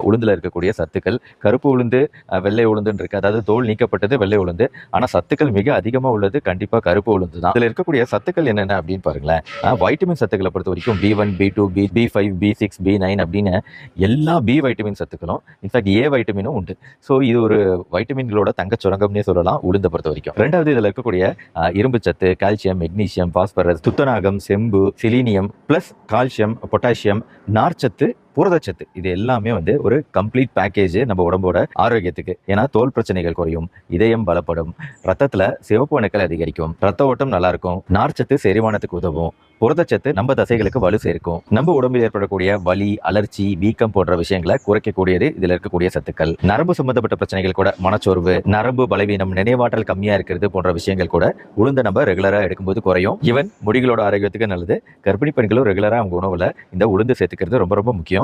உளுந்துல இருக்கக்கூடிய சத்துக்கள். கருப்பு உளுந்து, வெள்ளை உளுந்துன்னு இருக்கு. அதாவது தோல் நீக்கப்பட்டது வெள்ளை உளுந்து. ஆனா சத்துக்கள் மிக அதிகமா உள்ளது கண்டிப்பா கருப்பு உளுந்து தான். இதுல இருக்கக்கூடிய சத்துக்கள் என்னென்ன அப்படின்னு பாருங்களேன். வைட்டமின் சத்துக்களை பொறுத்த வரைக்கும் B1, B2, B5, B6, B9 அப்படின்னு எல்லா பி வைட்டமின் சத்துக்களும், இன்ஃபேக்ட் ஏ வைட்டமினும் உண்டு. ஸோ இது ஒரு வைட்டமின்களோட தங்க சுரங்கம்னே சொல்லலாம் உளுந்தை பொறுத்த வரைக்கும். ரெண்டாவது இதுல இருக்கக்கூடிய இரும்பு சத்து, கால்சியம், மெக்னீசியம், பாஸ்பரஸ், துத்தநாகம், செம்பு, சிலீனியம் பிளஸ் கால்சியம், பொட்டாசியம், நார்ச்சத்து, புரதச்சத்து, இது எல்லாமே ஒரு கம்ப்ளீட் பேக்கேஜ் நம்ம உடம்போட ஆரோக்கியத்துக்கு. ஏன்னா தோல் பிரச்சனைகள் குறையும், இதயம் பலப்படும், ரத்தத்துல சிவப்பு அணுக்கள் அதிகரிக்கும், ரத்த ஓட்டம் நல்லா இருக்கும், நார்ச்சத்து செரிமானத்துக்கு உதவும், புரதச்சத்து நம்ம தசைகளுக்கு வலு சேர்க்கும், நம்ம உடம்பில் ஏற்படக்கூடிய வலி, அலர்ச்சி, வீக்கம் போன்ற விஷயங்களை குறைக்கக்கூடியது இதுல இருக்கக்கூடிய சத்துக்கள். நரம்பு சம்பந்தப்பட்ட பிரச்சனைகள் கூட, மனச்சோர்வு, நரம்பு பலவீனம், நினைவாற்றல் கம்மியா இருக்கிறது போன்ற விஷயங்கள் கூட உளுந்த நம்ம ரெகுலரா எடுக்கும்போது குறையும். ஈவன் முடிகளோட ஆரோக்கியத்துக்கு நல்லது. கர்ப்பிணி பெண்களும் ரெகுலரா அவங்க உணவுல இந்த உளுந்து சேர்த்துக்கிறது ரொம்ப ரொம்ப முக்கியம்.